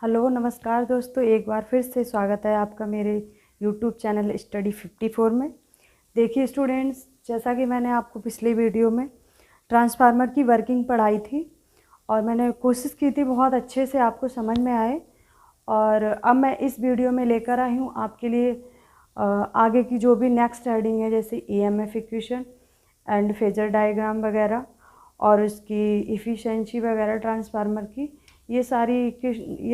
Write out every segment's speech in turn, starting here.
Hello नमस्कार दोस्तों, एक बार फिर से स्वागत है आपका मेरे यूट्यूब चैनल स्टडी 54 में। देखिए स्टूडेंट्स, जैसा कि मैंने आपको पिछली वीडियो में ट्रांसफार्मर की वर्किंग पढ़ाई थी और मैंने कोशिश की थी बहुत अच्छे से आपको समझ में आए। और अब मैं इस वीडियो में लेकर आई हूँ आपके लिए आगे की जो भी नेक्स्ट हेडिंग है, जैसे EMF equation and phasor diagram वगैरह और उसकी इफ़िशेंसी वगैरह ट्रांसफार्मर की, ये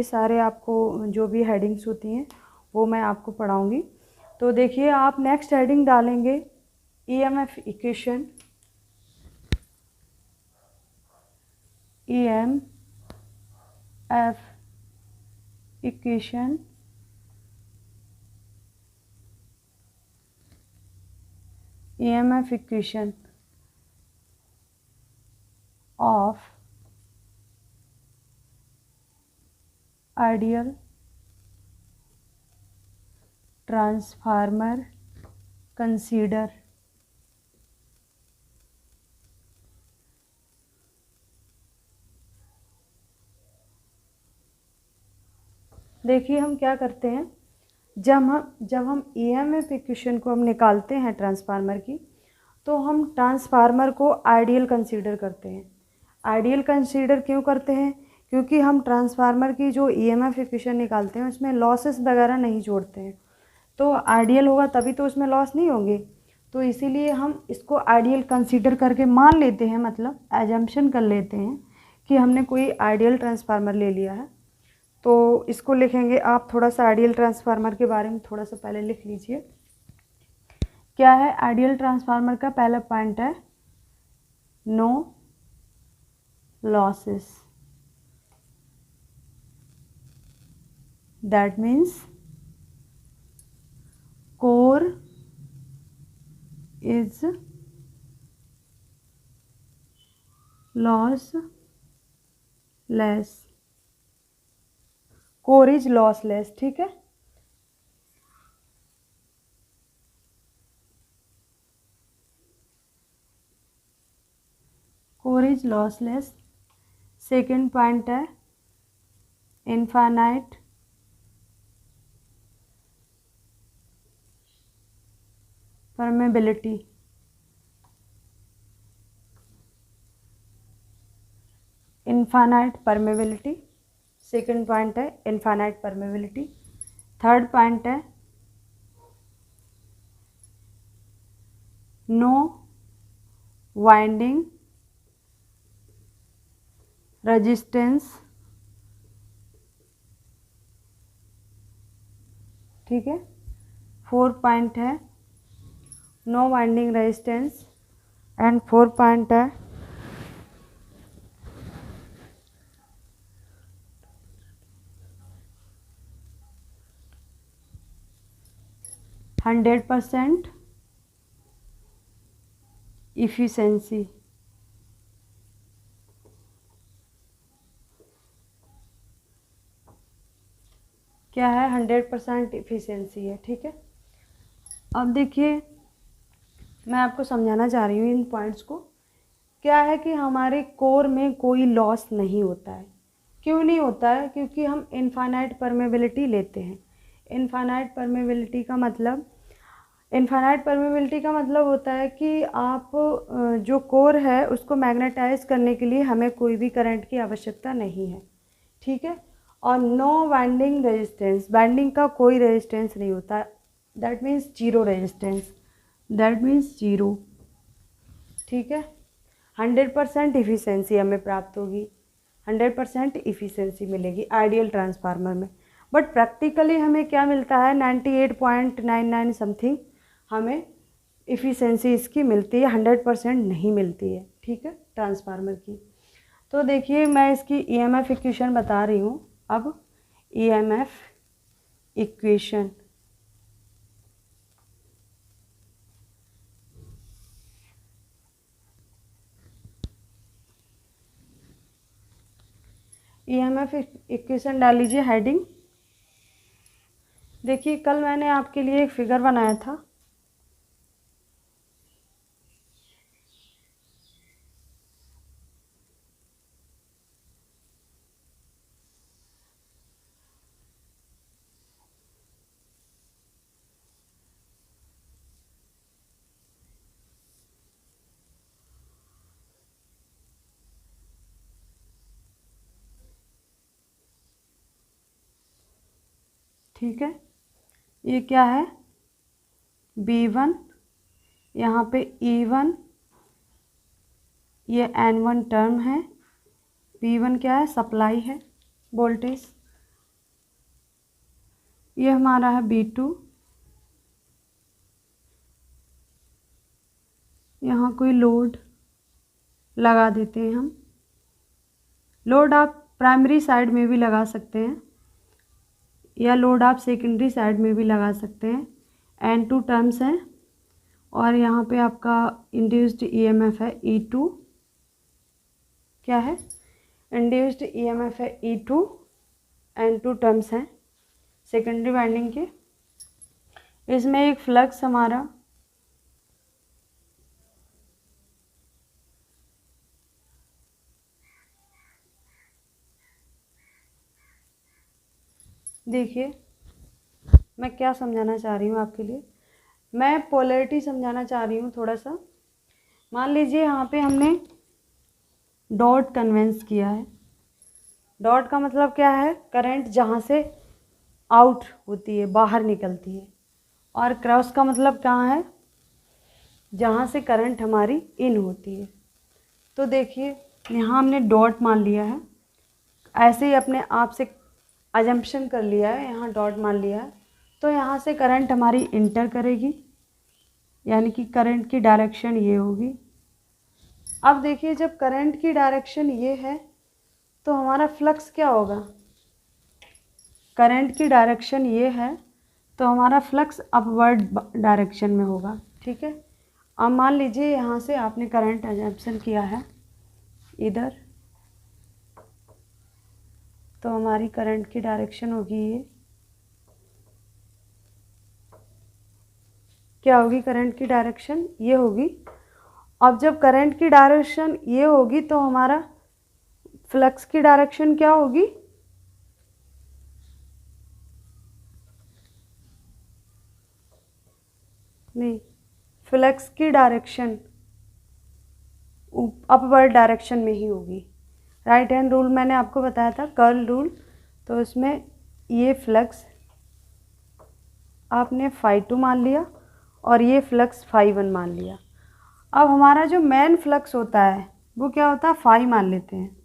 सारे आपको जो भी हेडिंग्स होती हैं वो मैं आपको पढ़ाऊँगी। तो देखिए, आप नेक्स्ट हेडिंग डालेंगे EMF equation, EMF equation EMF equation of ideal transformer consider. देखिए हम क्या करते हैं, जब हम ईएमएफ इक्वेशन को हम निकालते हैं ट्रांसफार्मर की, तो हम ट्रांसफार्मर को आइडियल कंसीडर करते हैं। आइडियल कंसीडर क्यों करते हैं? क्योंकि हम ट्रांसफार्मर की जो ईएमएफ इक्वेशन निकालते हैं उसमें लॉसेस वगैरह नहीं जोड़ते हैं। तो आइडियल होगा तभी तो उसमें लॉस नहीं होंगे, तो इसीलिए हम इसको आइडियल कंसीडर करके मान लेते हैं, मतलब एजम्पशन कर लेते हैं कि हमने कोई आइडियल ट्रांसफार्मर ले लिया है। तो इसको लिखेंगे, आप थोड़ा सा आइडियल ट्रांसफार्मर के बारे में थोड़ा सा पहले लिख लीजिए। क्या है आइडियल ट्रांसफार्मर का पहला पॉइंट है no losses. That means core is lossless. Core is lossless, ठीक है। Core is lossless. Second point है infinite permeability. Infinite permeability, second point है इनफाइनाइट परमेबिलिटी। थर्ड पॉइंट है नो वाइंडिंग रेजिस्टेंस, ठीक है। फोर्थ पॉइंट है no winding resistance and fourth point है 100% efficiency. क्या है? 100% इफिशिएंसी है, ठीक है। अब देखिए, मैं आपको समझाना चाह रही हूँ इन पॉइंट्स को। क्या है कि हमारे कोर में कोई लॉस नहीं होता है। क्यों नहीं होता है? क्योंकि हम इनफाइनाइट परमेबिलिटी लेते हैं। इनफाइनाइट परमेबिलिटी का मतलब होता है कि आप जो कोर है उसको मैग्नेटाइज करने के लिए हमें कोई भी करंट की आवश्यकता नहीं है, ठीक है। और नो वाइंडिंग रेजिस्टेंस, वाइंडिंग का कोई रेजिस्टेंस नहीं होता, that means zero resistance, that means zero, ठीक है। 100% इफिशिएंसी हमें प्राप्त होगी, 100% इफिशिएंसी मिलेगी आइडियल ट्रांसफार्मर में। बट प्रैक्टिकली हमें क्या मिलता है? 98.99 समथिंग हमें इफिशिएंसी इसकी मिलती है, 100% नहीं मिलती है, ठीक है, ट्रांसफार्मर की। तो देखिए, मैं इसकी ईएमएफ इक्वेशन बता रही हूँ। अब ईएमएफ इक्वेशन, ईएमएफ इक्वेशन डाल लीजिए हेडिंग। देखिए, कल मैंने आपके लिए एक फिगर बनाया था, ठीक है, ये क्या है B1, यहाँ पे E1, ये N1 टर्म है, P1 क्या है सप्लाई है वोल्टेज, ये हमारा है B2, यहाँ कोई लोड लगा देते हैं हम। लोड आप प्राइमरी साइड में भी लगा सकते हैं या लोड आप सेकेंडरी साइड में भी लगा सकते हैं। N2 टर्म्स हैं और यहाँ पे आपका इंड्यूस्ड ईएमएफ है E2, क्या है इंड्यूस्ड ईएमएफ है E2, N2 टर्म्स हैं सेकेंडरी वाइंडिंग के। इसमें एक फ्लक्स हमारा देखिए, मैं क्या समझाना चाह रही हूँ आपके लिए, मैं पोलैरिटी समझाना चाह रही हूँ थोड़ा सा। मान लीजिए यहाँ पे हमने डॉट कन्वेंस किया है। डॉट का मतलब क्या है, करंट जहाँ से आउट होती है, बाहर निकलती है, और क्रॉस का मतलब कहाँ है, जहाँ से करंट हमारी इन होती है। तो देखिए यहाँ हमने डॉट मान लिया है, ऐसे ही अपने आप से अजम्पशन कर लिया है, यहाँ डॉट मान लिया है, तो यहाँ से करंट हमारी इंटर करेगी, यानी कि करंट की डायरेक्शन ये होगी। अब देखिए जब करंट की डायरेक्शन ये है तो हमारा फ्लक्स क्या होगा, करंट की डायरेक्शन ये है तो हमारा फ्लक्स अपवर्ड डायरेक्शन में होगा। ठीक है, अब मान लीजिए यहाँ से आपने करंट अजम्पशन किया है इधर, तो हमारी करंट की डायरेक्शन होगी ये, क्या होगी करंट की डायरेक्शन ये होगी। अब जब करंट की डायरेक्शन ये होगी तो हमारा फ्लक्स की डायरेक्शन क्या होगी, नहीं, फ्लक्स की डायरेक्शन अपवर्ड डायरेक्शन में ही होगी। राइट हैंड रूल मैंने आपको बताया था, कर्ल रूल, तो उसमें ये फ्लक्स आपने phi2 मान लिया और ये फ्लक्स phi1 मान लिया। अब हमारा जो मेन फ्लक्स होता है वो क्या होता है, फाई मान लेते हैं,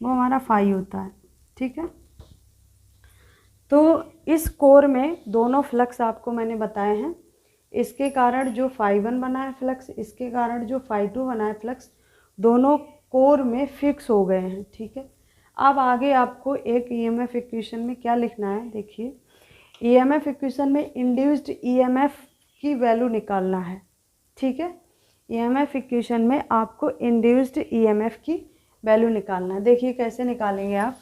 वो हमारा फाई होता है। ठीक है, तो इस कोर में दोनों फ्लक्स आपको मैंने बताए हैं, इसके कारण जो phi1 बना है फ्लक्स, इसके कारण जो phi2 बना है फ्लक्स, दोनों कोर में फिक्स हो गए हैं। ठीक है, अब आगे आपको एक ईएमएफ इक्वेशन में क्या लिखना है, देखिए ईएमएफ इक्वेशन में इंड्यूस्ड ईएमएफ की वैल्यू निकालना है। ठीक है, ईएमएफ इक्वेशन में आपको इंड्यूस्ड ईएमएफ की वैल्यू निकालना है। देखिए कैसे निकालेंगे आप,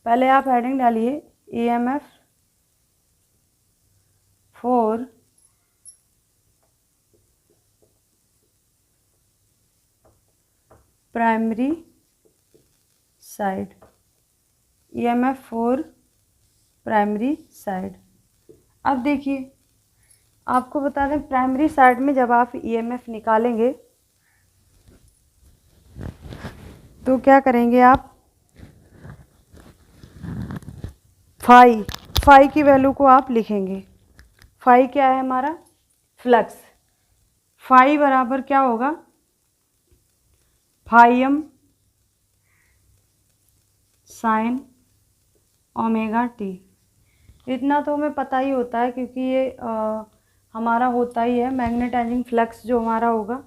पहले आप हेडिंग डालिए EMF for primary side, EMF for primary side. अब देखिए आपको बता दें, प्राइमरी साइड में जब आप ईएमएफ निकालेंगे तो क्या करेंगे आप, फाई की वैल्यू को आप लिखेंगे। फाई क्या है हमारा, फ्लक्स, फाई बराबर क्या होगा, फाइम साइन ओमेगा टी। इतना तो हमें पता ही होता है क्योंकि ये हमारा होता ही है, मैग्नेटाइजिंग फ्लक्स जो हमारा होगा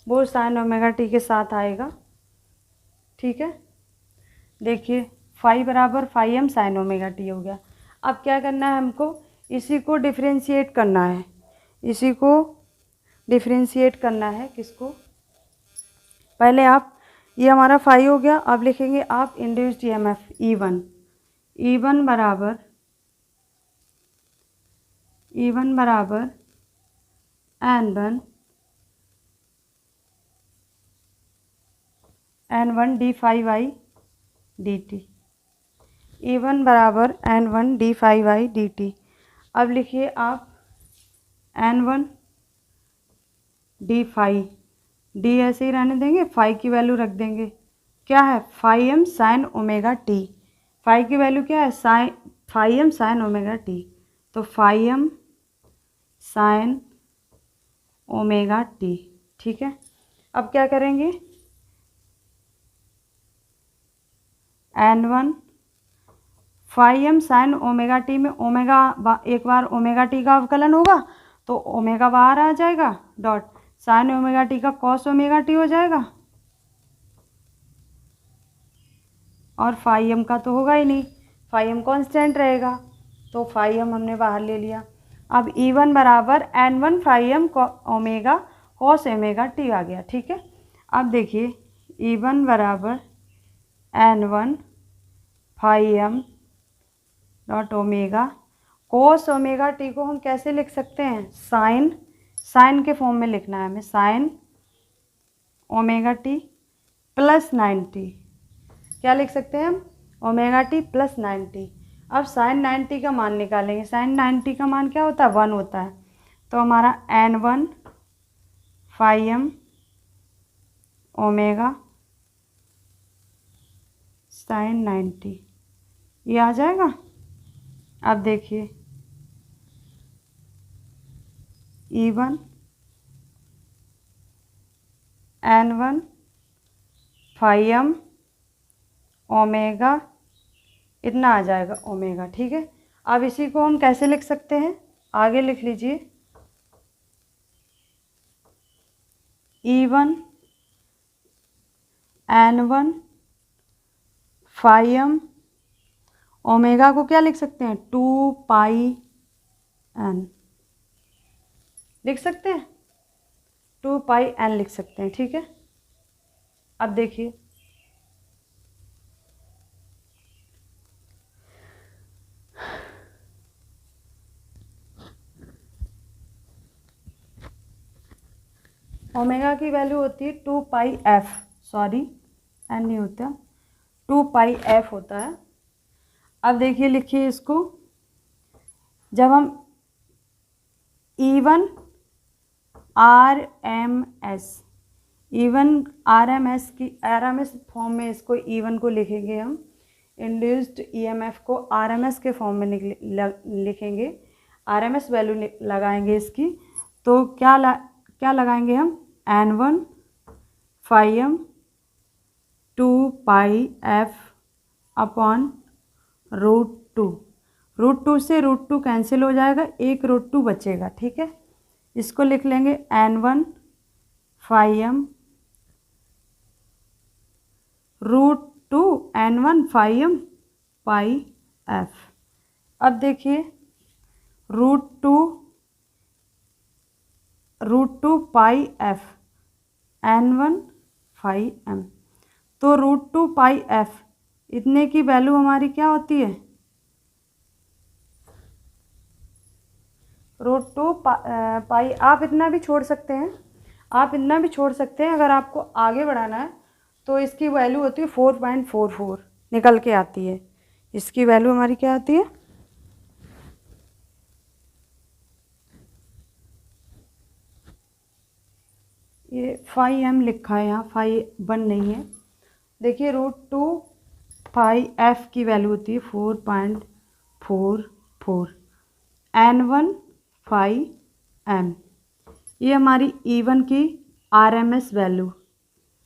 वो साइन ओमेगा टी के साथ आएगा। ठीक है, देखिए फाई बराबर phi M sine omega t हो गया। अब क्या करना है हमको, इसी को डिफ्रेंशिएट करना है, इसी को डिफ्रेंशिएट करना है, किसको, पहले आप, ये हमारा फाई हो गया, अब लिखेंगे आप इंड्यूस्ड ईएमएफ E1, E1 बराबर N1 d phi by d t. E1 बराबर N1 d phi by d t. अब लिखिए आप N1 डी फाई, डी ऐसे ही रहने देंगे, फाई की वैल्यू रख देंगे, क्या है phi M sine omega T. Phi की वैल्यू क्या है phi M sine omega T, तो phi M sine omega T. ठीक है, अब क्या करेंगे N1 phi M sine omega T में ओमेगा एक बार ओमेगा टी का अवकलन होगा तो ओमेगा बाहर आ जाएगा, डॉट साइन ओमेगा टी का कॉस ओमेगा टी हो जाएगा, और फाई एम का तो होगा ही नहीं, फाई एम कांस्टेंट रहेगा, तो फाई एम हमने बाहर ले लिया। अब E1 बराबर N1 phi M omega cos omega T आ गया। ठीक है, अब देखिए E1 बराबर N1 phi M dot omega cos omega T को हम कैसे लिख सकते हैं, साइन के फॉर्म में लिखना है हमें, साइन ओमेगा टी प्लस 90, क्या लिख सकते हैं हम, ओमेगा टी प्लस 90। अब साइन 90 का मान निकालेंगे, साइन 90 का मान क्या होता है 1 होता है, तो हमारा N1 phi M omega sine 90 ये आ जाएगा। अब देखिए E1 N1 phi M omega इतना आ जाएगा ओमेगा। ठीक है, अब इसी को हम कैसे लिख सकते हैं, आगे लिख लीजिए E1 N1 phi M omega को क्या लिख सकते हैं 2 पाई एन लिख सकते हैं, 2 पाई एन लिख सकते हैं। ठीक है, अब देखिए ओमेगा की वैल्यू होती है 2 पाई एफ, सॉरी एन नहीं होता, 2 पाई एफ होता है। अब देखिए लिखिए इसको, जब हम E1 RMS RMS फॉर्म में इसको E1 को लिखेंगे हम, इंड्यूस्ड EMF को RMS के फॉर्म में लिखेंगे, RMS वैल्यू लगाएंगे इसकी, तो क्या लगाएंगे हम N1 फाई एम 2 पाई एफ अपॉन √2 से √2 कैंसिल हो जाएगा, एक √2 बचेगा। ठीक है, इसको लिख लेंगे N1 phi M √2 N1 phi M pi F. अब देखिए √2 पाई एफ N1 फाई एम, तो √2 पाई एफ इतने की वैल्यू हमारी क्या होती है, √2 पाई। आप इतना भी छोड़ सकते हैं, अगर आपको आगे बढ़ाना है तो इसकी वैल्यू होती है 4.44 निकल के आती है, इसकी वैल्यू हमारी क्या आती है, ये फाई एम लिखा है यहाँ, फाई 1 नहीं है। देखिए √2 पाई एफ की वैल्यू होती है 4.44 N1 फाई एम, ये हमारी E1 की RMS वैल्यू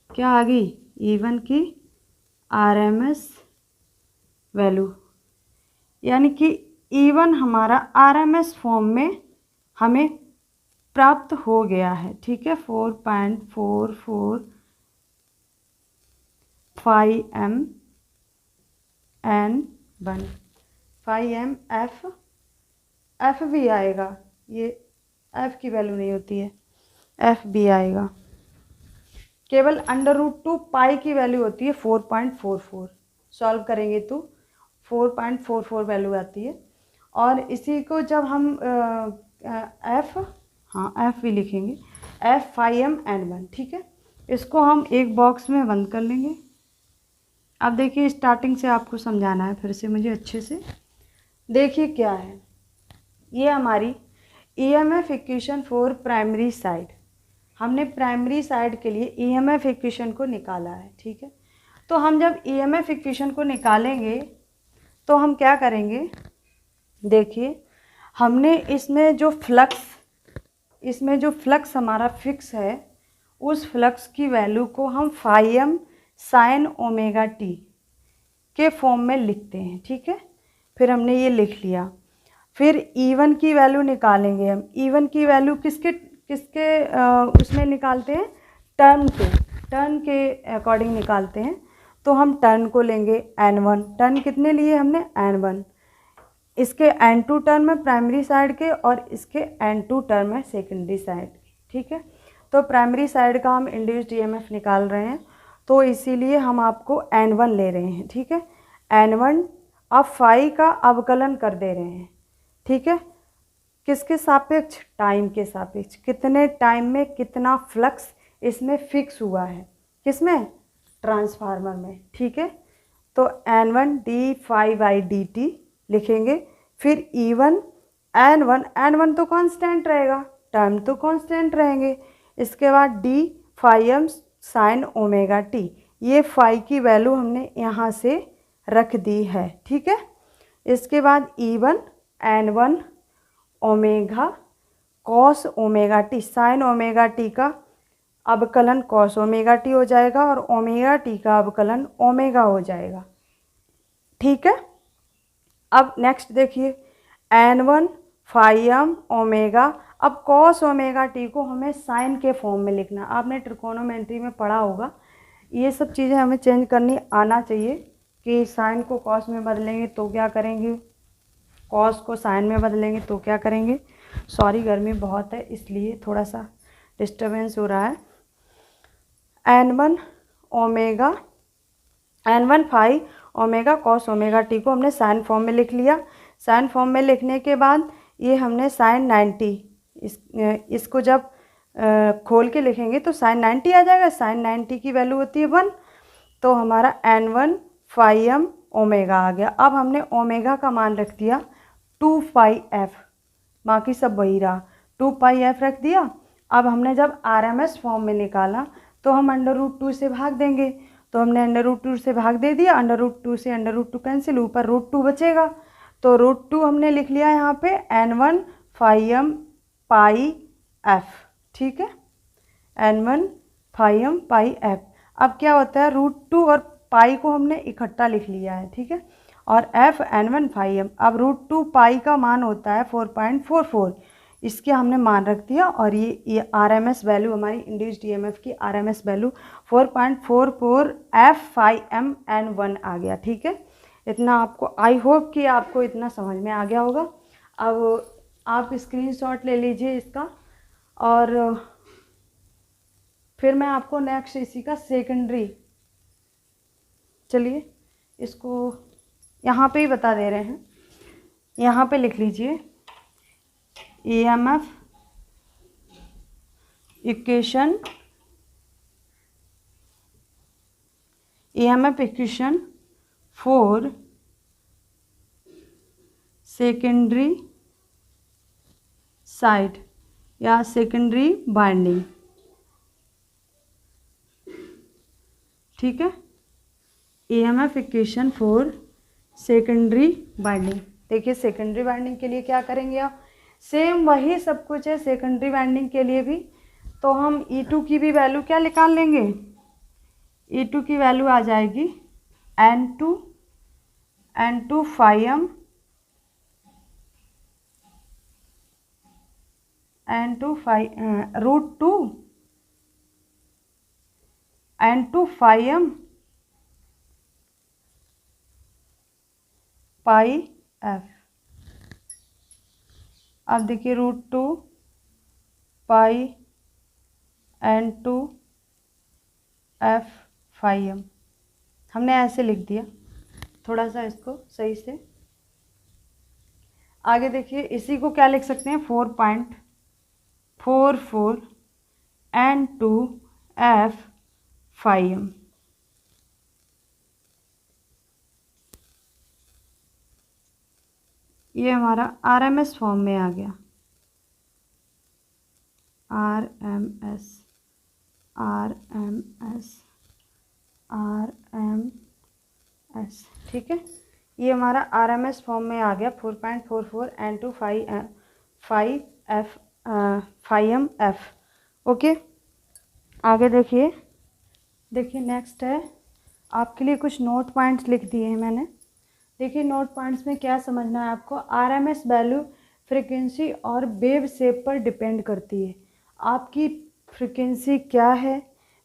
क्या आ गई, E1 की RMS वैल्यू, यानी कि E1 हमारा RMS फॉर्म में हमें प्राप्त हो गया है। ठीक है, 4.44 phi m N1 phi m f भी आएगा, ये एफ की वैल्यू नहीं होती है, एफ भी आएगा, केवल √2 पाई की वैल्यू होती है 4.44, सॉल्व करेंगे तो 4.44 वैल्यू आती है। और इसी को जब हम एफ भी लिखेंगे, एफ फाई एम N1। ठीक है, इसको हम एक बॉक्स में बंद कर लेंगे। अब देखिए स्टार्टिंग से आपको समझाना है फिर से मुझे अच्छे से। देखिए क्या है, ये हमारी EMF equation for primary side. हमने प्राइमरी साइड के लिए ईएमएफ इक्वेशन को निकाला है, ठीक है। तो हम जब ईएमएफ इक्वेशन को निकालेंगे तो हम क्या करेंगे, देखिए हमने इसमें जो फ्लक्स हमारा फिक्स है, उस फ्लक्स की वैल्यू को हम phi M sine omega t के फॉर्म में लिखते हैं, ठीक है। फिर हमने ये लिख लिया। फिर E1 की वैल्यू निकालेंगे हम। E1 की वैल्यू किसके उसमें निकालते हैं, टर्न के अकॉर्डिंग निकालते हैं। तो हम टर्न को लेंगे N1। टर्न कितने लिए हमने, N1। इसके N2 टर्म है प्राइमरी साइड के और इसके N2 टर्म है सेकेंडरी साइड के, ठीक है। तो प्राइमरी साइड का हम इंड्यूस्ड ईएमएफ निकाल रहे हैं, तो इसीलिए हम आपको N1 ले रहे हैं, ठीक है। N1 अब फाई का अवकलन कर दे रहे हैं, ठीक है। किसके सापेक्ष, टाइम के सापेक्ष। कितने टाइम में कितना फ्लक्स इसमें फिक्स हुआ है, किसमें, ट्रांसफार्मर में, ठीक है। तो N1 d phi by d t लिखेंगे। फिर E1 N1 तो कांस्टेंट रहेगा, टर्म तो कांस्टेंट रहेंगे। इसके बाद d phi M sine omega t, ये फाई की वैल्यू हमने यहाँ से रख दी है, ठीक है। इसके बाद E1 N1 omega cos omega T, sign omega T का अवकलन कॉस ओमेगा टी हो जाएगा और ओमेगा टी का अवकलन ओमेगा हो जाएगा, ठीक है। अब नेक्स्ट देखिए N1 फाई एम ओमेगा। अब कॉस ओमेगा टी को हमें साइन के फॉर्म में लिखना। आपने ट्रिकोनोमेट्री में पढ़ा होगा, ये सब चीज़ें हमें चेंज करनी आना चाहिए कि साइन को कॉस में बदलेंगे तो क्या करेंगे, कॉस को साइन में बदलेंगे तो क्या करेंगे। सॉरी गर्मी बहुत है इसलिए थोड़ा सा डिस्टर्बेंस हो रहा है। N1 phi omega cos omega T को हमने साइन फॉर्म में लिख लिया। साइन फॉर्म में लिखने के बाद ये हमने साइन 90, इसको जब खोल के लिखेंगे तो साइन 90 आ जाएगा। साइन 90 की वैल्यू होती है 1, तो हमारा N1 फाई एम ओमेगा आ गया। अब हमने ओमेगा का मान रख दिया 2 पाई एफ, बाकी सब वही रहा, 2 पाई एफ रख दिया। अब हमने जब RMS फॉर्म में निकाला तो हम √2 से भाग देंगे, तो हमने √2 से भाग दे दिया। √2 से √2 कैंसिल, ऊपर √2 बचेगा, तो √2 हमने लिख लिया यहाँ पे N1 phi M pi F, ठीक है। N1 phi M pi F. अब क्या होता है, √2 और पाई को हमने इकट्ठा लिख लिया है, ठीक है, और एफ N1 फाई एम। अब √2 पाई का मान होता है 4.44, इसके हमने मान रख दिया। और ये RMS वैल्यू हमारी इंड्यूस्ड ईएमएफ की RMS value 4.44 f phi m N1 आ गया, ठीक है। इतना आपको, आई होप कि आपको इतना समझ में आ गया होगा। अब आप स्क्रीनशॉट ले लीजिए इसका, और फिर मैं आपको नेक्स्ट इसी का सेकेंडरी, चलिए इसको यहाँ पे ही बता दे रहे हैं, यहाँ पे लिख लीजिए EMF equation for secondary side या सेकेंडरी बाइंडिंग, ठीक है। EMF equation for secondary binding. देखिए सेकेंडरी बाइंडिंग के लिए क्या करेंगे आप, सेम वही सब कुछ है सेकेंडरी बाइंडिंग के लिए भी। तो हम E2 की भी वैल्यू क्या निकाल लेंगे, E2 की वैल्यू आ जाएगी N2 phi M N2 phi M pi F. अब देखिए √2 पाई N2 एफ फाई एम हमने ऐसे लिख दिया। थोड़ा सा इसको सही से आगे देखिए, इसी को क्या लिख सकते हैं, 4.44 N2 एफ फाई एम। ये हमारा RMS फॉर्म में आ गया, RMS RMS RMS, ठीक है। ये हमारा RMS फॉर्म में आ गया 4.44 N2 5M F। ओके, आगे देखिए नेक्स्ट है, आपके लिए कुछ नोट पॉइंट्स लिख दिए हैं मैंने। देखिए नोट पॉइंट्स में क्या समझना है आपको। RMS वैल्यू फ्रिक्वेंसी और वेव शेप पर डिपेंड करती है। आपकी फ्रिक्वेंसी क्या है,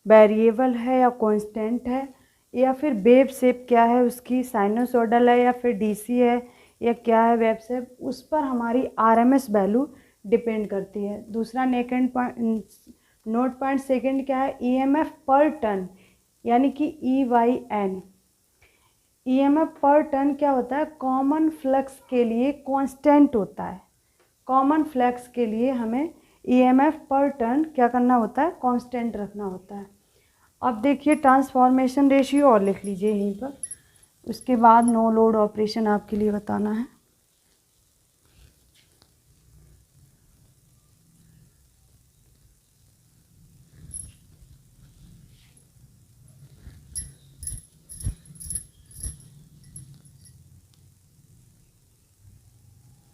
वेरिएबल है या कांस्टेंट है, या फिर वेव शेप क्या है उसकी, साइनोसॉइडल है या फिर DC है या क्या है वेव शेप, उस पर हमारी RMS वैल्यू डिपेंड करती है। दूसरा नोट पॉइंट सेकंड क्या है, EMF पर टन, यानी कि EYN। EMF पर टन क्या होता है, कॉमन फ्लक्स के लिए कांस्टेंट होता है। कॉमन फ्लक्स के लिए हमें EMF पर टन क्या करना होता है, कांस्टेंट रखना होता है। अब देखिए ट्रांसफॉर्मेशन रेशियो और लिख लीजिए यहीं पर, उसके बाद नो लोड ऑपरेशन आपके लिए बताना है।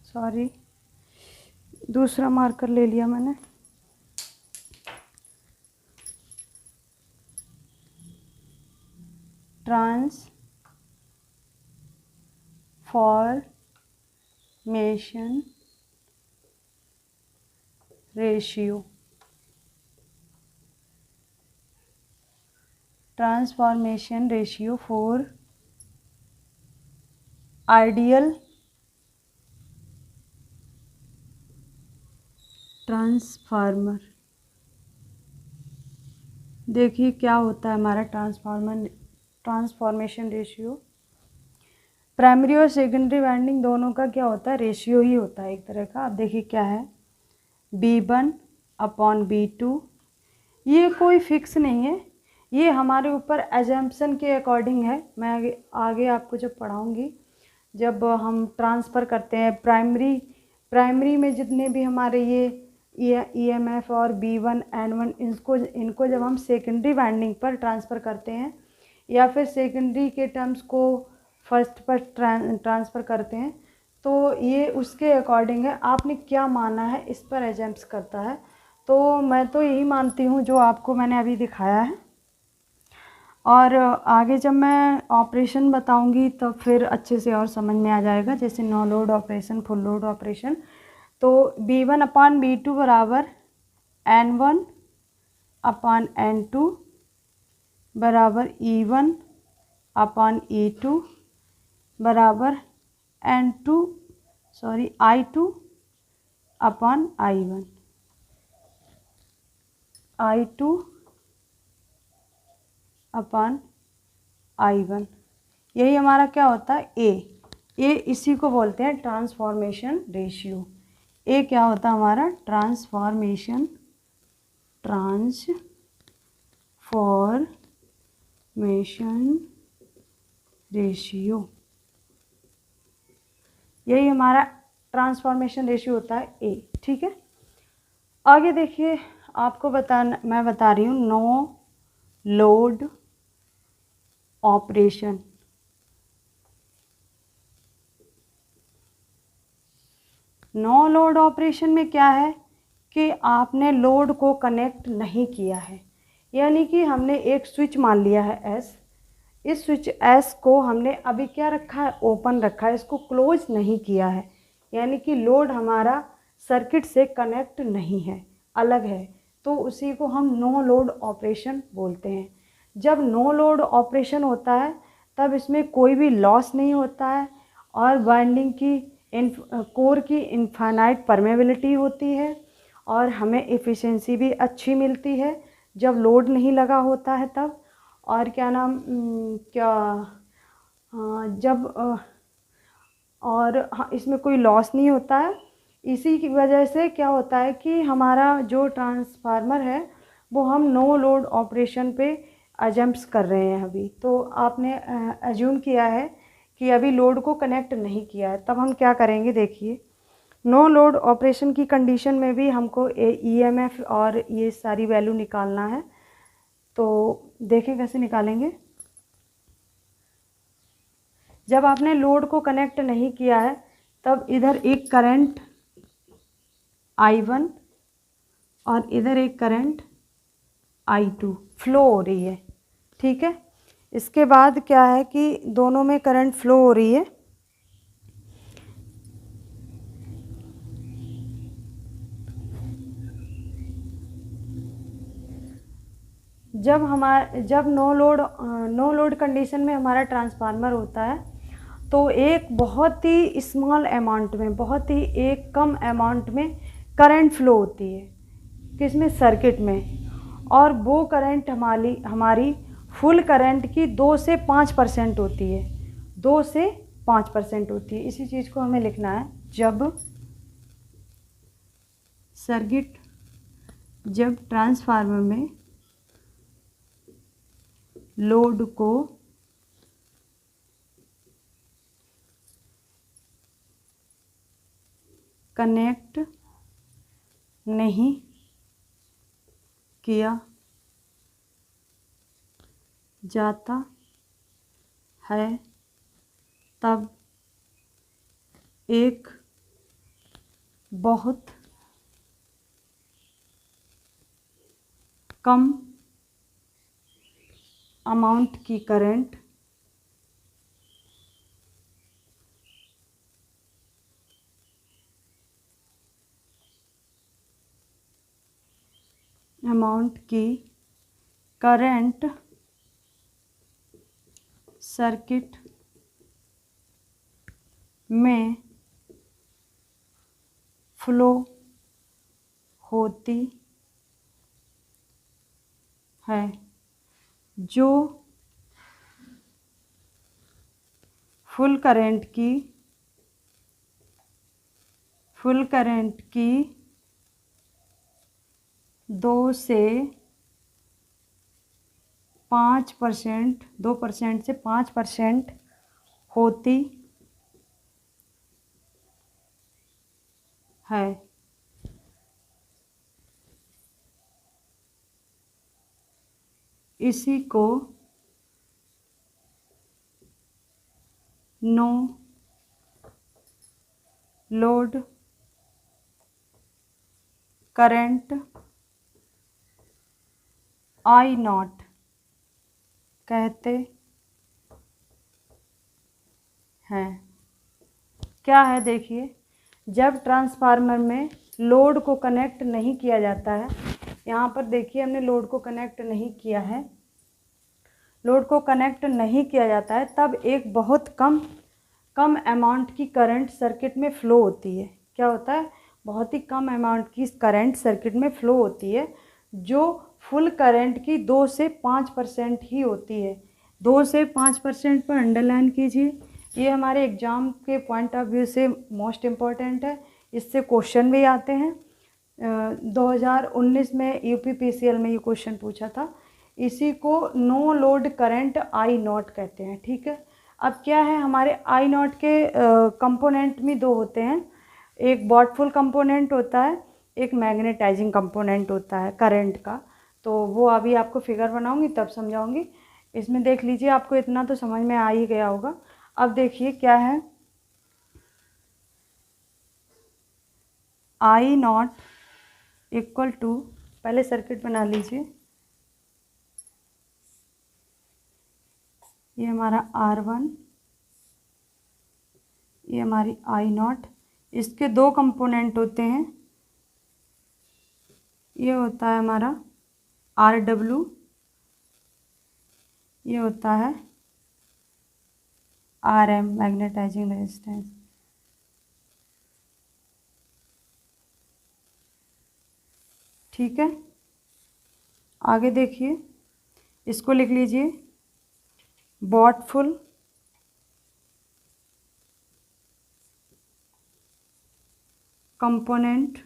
सॉरी, दूसरा मार्कर ले लिया मैंने। Transformation ratio, transformation ratio for ideal transformer. देखिए क्या होता है हमारा ट्रांसफॉर्मेशन रेशियो। प्राइमरी और सेकेंडरी वाइंडिंग दोनों का क्या होता है, रेशियो ही होता है एक तरह का। अब देखिए क्या है, B1/B2। ये कोई फिक्स नहीं है, ये हमारे ऊपर एजम्पशन के अकॉर्डिंग है। मैं आगे आपको जब पढ़ाऊँगी, जब हम ट्रांसफ़र करते हैं प्राइमरी में जितने भी हमारे ये EMF और B1 N1 इनको जब हम सेकेंडरी वाइंडिंग पर ट्रांसफ़र करते हैं, या फिर सेकेंडरी के टर्म्स को फर्स्ट पर ट्रांसफ़र करते हैं, तो ये उसके अकॉर्डिंग है, आपने क्या माना है इस पर एजम्प्स करता है। तो मैं तो यही मानती हूँ जो आपको मैंने अभी दिखाया है, और आगे जब मैं ऑपरेशन बताऊंगी तब फिर अच्छे से और समझ में आ जाएगा, जैसे no load operation, full load operation. तो B1/B2 बराबर N1/N2 बराबर E1/E2 बराबर I2/I1 I2/I1। यही हमारा क्या होता है, ए इसी को बोलते हैं ट्रांसफॉर्मेशन रेशियो। ए क्या होता है हमारा, ट्रांसफॉर्मेशन रेशियो। यही हमारा ट्रांसफॉर्मेशन रेशियो होता है ए, ठीक है। आगे देखिए मैं बता रही हूँ no load operation. No load operation में क्या है कि आपने लोड को कनेक्ट नहीं किया है, यानी कि हमने एक स्विच मान लिया है एस। इस स्विच एस को हमने अभी क्या रखा है, ओपन रखा है, इसको क्लोज नहीं किया है, यानी कि लोड हमारा सर्किट से कनेक्ट नहीं है, अलग है, तो उसी को हम नो लोड ऑपरेशन बोलते हैं। जब नो लोड ऑपरेशन होता है तब इसमें कोई भी लॉस नहीं होता है, और वाइंडिंग की कोर की इनफाइनाइट परमेबिलिटी होती है, और हमें एफिशिएंसी भी अच्छी मिलती है जब लोड नहीं लगा होता है तब। और क्या नाम क्या जब और हाँ, इसमें कोई लॉस नहीं होता है। इसी की वजह से क्या होता है कि हमारा जो ट्रांसफार्मर है वो हम नो लोड ऑपरेशन पे अजम्प्स कर रहे हैं अभी। तो आपने एज्यूम किया है कि अभी लोड को कनेक्ट नहीं किया है, तब हम क्या करेंगे, देखिए नो लोड ऑपरेशन की कंडीशन में भी हमको ईएमएफ और ये सारी वैल्यू निकालना है। तो देखें कैसे निकालेंगे। जब आपने लोड को कनेक्ट नहीं किया है तब इधर एक करंट I1 और इधर एक करंट I2 फ्लो हो रही है, ठीक है। इसके बाद क्या है कि दोनों में करंट फ्लो हो रही है। जब नो लोड कंडीशन में हमारा ट्रांसफार्मर होता है तो एक बहुत ही स्मॉल अमाउंट में, बहुत ही एक कम अमाउंट में करंट फ्लो होती है, किसमें, सर्किट में। और वो करंट हमारी फुल करंट की 2 से 5% होती है, 2 से 5% होती है। इसी चीज़ को हमें लिखना है, जब ट्रांसफार्मर में लोड को कनेक्ट नहीं किया जाता है तब एक बहुत कम अमाउंट की करंट सर्किट में फ्लो होती है, जो फुल करंट की 2 से 5%, 2% से 5% होती है। इसी को नो लोड करंट I0 कहते हैं। क्या है, देखिए, जब ट्रांसफार्मर में लोड को कनेक्ट नहीं किया जाता है, यहाँ पर देखिए हमने लोड को कनेक्ट नहीं किया है, लोड को कनेक्ट नहीं किया जाता है तब एक बहुत कम अमाउंट की करंट सर्किट में फ़्लो होती है। क्या होता है, बहुत ही कम अमाउंट की करंट सर्किट में फ़्लो होती है, जो फुल करंट की 2 से 5% ही होती है। 2 से 5% पर अंडरलाइन कीजिए, ये हमारे एग्ज़ाम के पॉइंट ऑफ व्यू से मोस्ट इम्पॉर्टेंट है, इससे क्वेश्चन भी आते हैं। 2019 में UPPCL में ये क्वेश्चन पूछा था। इसी को नो लोड करंट I0 कहते हैं, ठीक है। अब क्या है, हमारे I0 के कंपोनेंट में 2 होते हैं, एक बॉटफुल कंपोनेंट होता है, एक मैग्नेटाइजिंग कंपोनेंट होता है करंट का। तो वो अभी आपको फिगर बनाऊंगी तब समझाऊंगी। इसमें देख लीजिए, आपको इतना तो समझ में आ ही गया होगा। अब देखिए क्या है, I0 इक्वल टू, पहले सर्किट बना लीजिए, ये हमारा R1, ये हमारी I0। इसके 2 कंपोनेंट होते हैं, ये होता है हमारा RW, ये होता है RM मैग्नेटाइजिंग रेजिस्टेंस। ठीक है, आगे देखिए, इसको लिख लीजिए, बॉटफुल कंपोनेंट,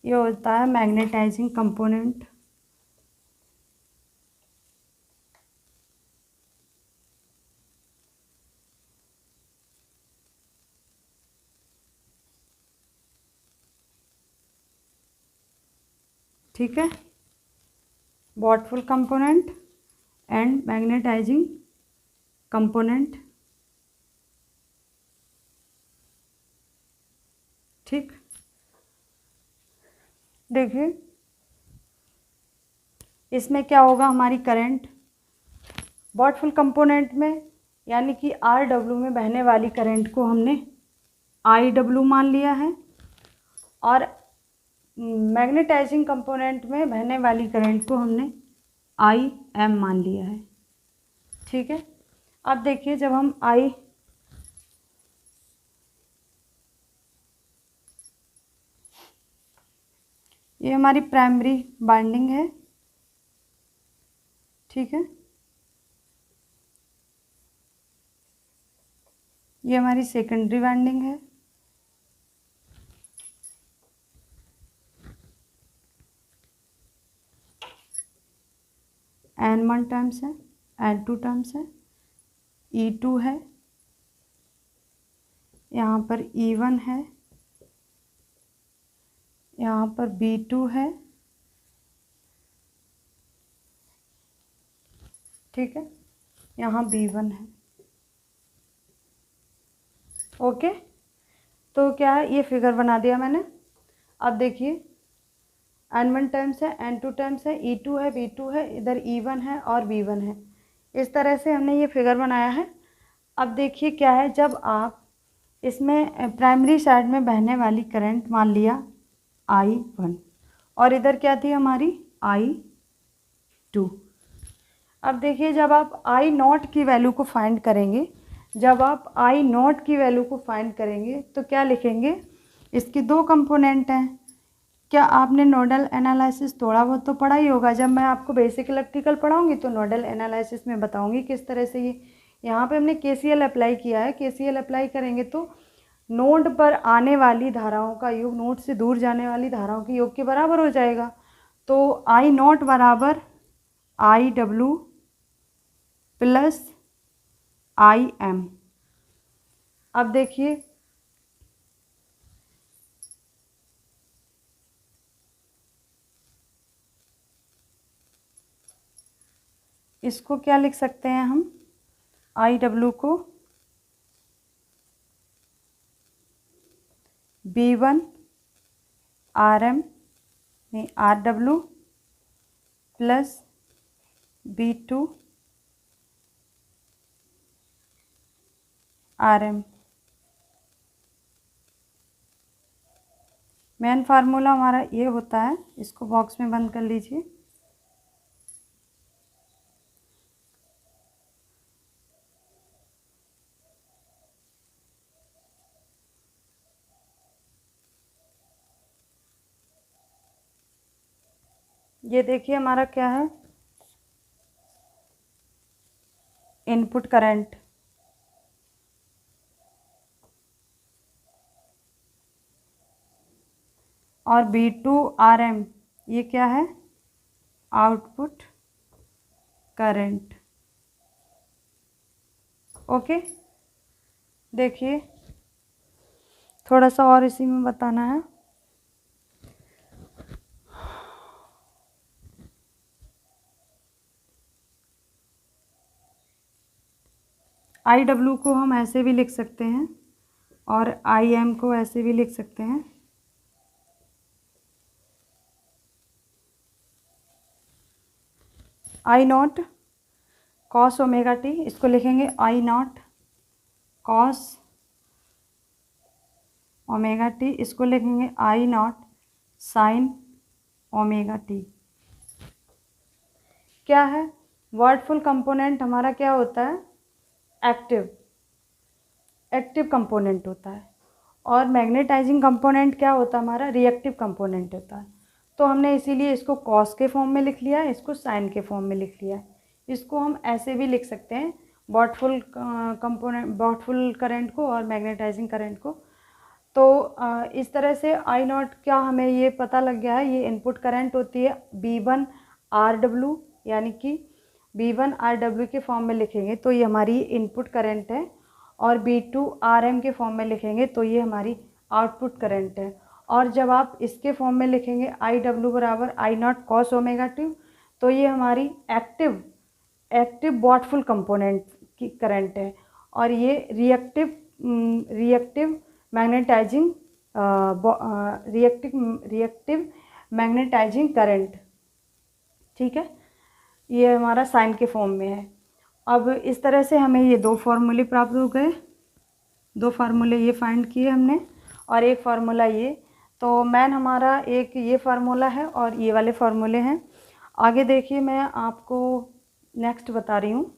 ये होता है मैग्नेटाइजिंग कंपोनेंट। ठीक है, wattful component and magnetizing component. ठीक, देखिए इसमें क्या होगा, हमारी करंट वॉटफुल कंपोनेंट में यानी कि RW में बहने वाली करंट को हमने IW मान लिया है, और मैग्नेटाइजिंग कंपोनेंट में बहने वाली करंट को हमने IM मान लिया है। ठीक है, अब देखिए जब हम ये हमारी प्राइमरी बाइंडिंग है। ठीक है, ये हमारी सेकेंडरी बाइंडिंग है। N1 टर्म्स है, N2 टर्म्स है, E2 है, यहाँ पर E1 है, यहाँ पर B2 है। ठीक है, यहाँ B1 है। ओके, तो क्या है, ये फिगर बना दिया मैंने। अब देखिए N1 टर्म्स है, N2 टर्म्स है, E2 है, B2 है, इधर E1 है और B1 है। इस तरह से हमने ये फिगर बनाया है। अब देखिए क्या है, जब आप इसमें प्राइमरी साइड में बहने वाली करंट मान लिया I1 और इधर क्या थी हमारी I2। अब देखिए जब आप I0 की वैल्यू को फाइंड करेंगे, जब आप I0 की वैल्यू को फाइंड करेंगे तो क्या लिखेंगे, इसकी दो कंपोनेंट हैं। क्या आपने नोडल एनालिसिस थोड़ा बहुत तो पढ़ा ही होगा। जब मैं आपको बेसिक इलेक्ट्रिकल पढ़ाऊंगी तो नोडल एनालिसिस में बताऊंगी किस तरह से ये यहाँ पे हमने KCL अप्लाई किया है। KCL अप्लाई करेंगे तो नोड पर आने वाली धाराओं का योग नोड से दूर जाने वाली धाराओं के योग के बराबर हो जाएगा। तो I0 बराबर IW प्लस IM। अब देखिए इसको क्या लिख सकते हैं हम, IW को B1 RM में RW plus B2 RM। Main formula हमारा ये होता है, इसको बॉक्स में बंद कर लीजिए। ये देखिए हमारा क्या है, इनपुट करंट। और B2 RM ये क्या है, आउटपुट करंट। ओके, देखिए थोड़ा सा और इसी में बताना है। IW को हम ऐसे भी लिख सकते हैं और IM को ऐसे भी लिख सकते हैं। I0 cos ओमेगा टी, इसको लिखेंगे I0 cos ओमेगा टी, इसको लिखेंगे I0 sin ओमेगा टी। क्या है, वर्डफुल कंपोनेंट हमारा क्या होता है, एक्टिव कंपोनेंट होता है, और मैग्नेटाइजिंग कंपोनेंट क्या होता है हमारा, रिएक्टिव कंपोनेंट होता है। तो हमने इसीलिए इसको कॉस के फॉर्म में लिख लिया है, इसको साइन के फॉर्म में लिख लिया है। इसको हम ऐसे भी लिख सकते हैं, वॉटफुल कंपोनेंट, वॉटफुल करंट को और मैग्नेटाइजिंग करंट को। तो इस तरह से I0 क्या हमें ये पता लग गया है, ये इनपुट करंट होती है B1 RW, यानी कि B1 RW के फॉर्म में लिखेंगे तो ये हमारी इनपुट करंट है, और B2 RM के फॉर्म में लिखेंगे तो ये हमारी आउटपुट करंट है। और जब आप इसके फॉर्म में लिखेंगे आई डब्ल्यू बराबर आई नॉट कॉस ओमेगा टी, तो ये हमारी एक्टिव वॉटफुल कंपोनेंट की करंट है, और ये रिएक्टिव मैग्नेटाइजिंग करंट, ठीक है, ये हमारा साइन के फॉर्म में है। अब इस तरह से हमें ये दो फार्मूले प्राप्त हो गए, दो फार्मूले ये फाइंड किए हमने, और एक फार्मूला ये। तो मैन हमारा एक ये फार्मूला है और ये वाले फार्मूले हैं। आगे देखिए, मैं आपको नेक्स्ट बता रही हूँ।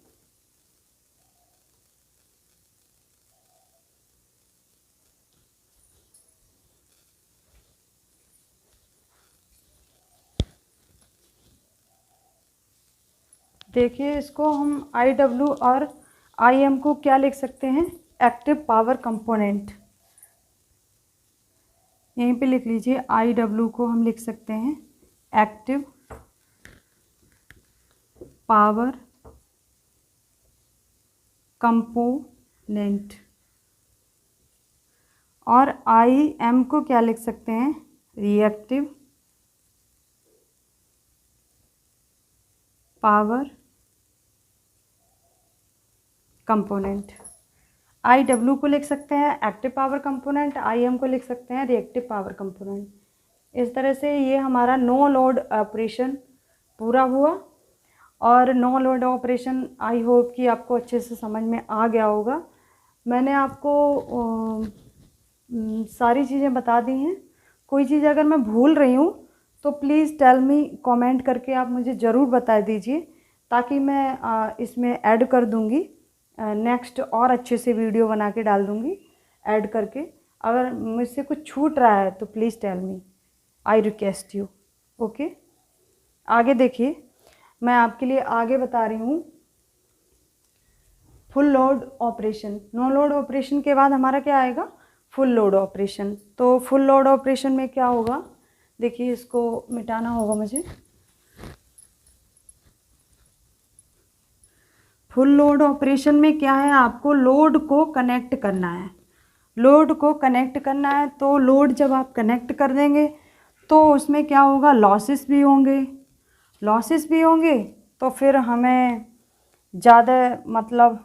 देखिए, इसको हम आई डब्ल्यू और आई एम को क्या लिख सकते हैं, एक्टिव पावर कंपोनेंट। यहीं पे लिख लीजिए, आई डब्ल्यू को हम लिख सकते हैं एक्टिव पावर कंपोनेंट, और आई एम को क्या लिख सकते हैं, reactive power component. I W को लिख सकते हैं active power component, I am को लिख सकते हैं रिएक्टिव पावर कंपोनेंट। इस तरह से ये हमारा नो लोड ऑपरेशन पूरा हुआ। और no load operation I hope कि आपको अच्छे से समझ में आ गया होगा। मैंने आपको सारी चीज़ें बता दी हैं। कोई चीज़ अगर मैं भूल रही हूँ तो प्लीज़ टेल मी, कमेंट करके आप मुझे ज़रूर बता दीजिए, ताकि मैं इसमें ऐड कर दूँगी, नेक्स्ट और अच्छे से वीडियो बना के डाल दूँगी ऐड करके। अगर मुझसे कुछ छूट रहा है तो please tell me, I request you. Okay, आगे देखिए, मैं आपके लिए आगे बता रही हूँ full load operation. No load operation के बाद हमारा क्या आएगा, फुल लोड ऑपरेशन। तो फुल लोड ऑपरेशन में क्या होगा, देखिए, इसको मिटाना होगा मुझे। फुल लोड ऑपरेशन में क्या है, आपको लोड को कनेक्ट करना है। लोड को कनेक्ट करना है, तो लोड जब आप कनेक्ट कर देंगे तो उसमें क्या होगा, लॉसेस भी होंगे। लॉसेस भी होंगे तो फिर हमें ज़्यादा, मतलब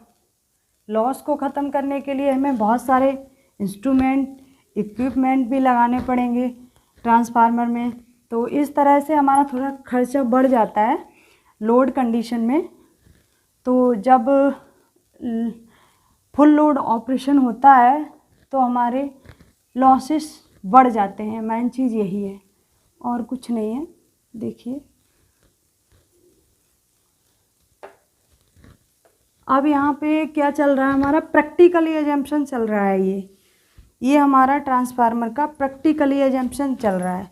लॉस को ख़त्म करने के लिए हमें बहुत सारे इंस्ट्रूमेंट, इक्विपमेंट भी लगाने पड़ेंगे ट्रांसफार्मर में। तो इस तरह से हमारा थोड़ा खर्चा बढ़ जाता है लोड कंडीशन में। तो जब फुल लोड ऑपरेशन होता है तो हमारे लॉसेस बढ़ जाते हैं। मेन चीज़ यही है और कुछ नहीं है। देखिए, अब यहाँ पे क्या चल रहा है, हमारा प्रैक्टिकली एजम्पशन चल रहा है। ये हमारा ट्रांसफार्मर का प्रैक्टिकली एजम्पशन चल रहा है।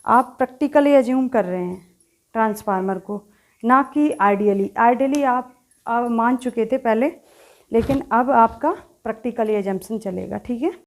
आप प्रैक्टिकली एज्यूम कर रहे हैं ट्रांसफार्मर को, ना कि आइडियली आप मान चुके थे पहले, लेकिन अब आपका प्रैक्टिकली एजम्पशन चलेगा, ठीक है।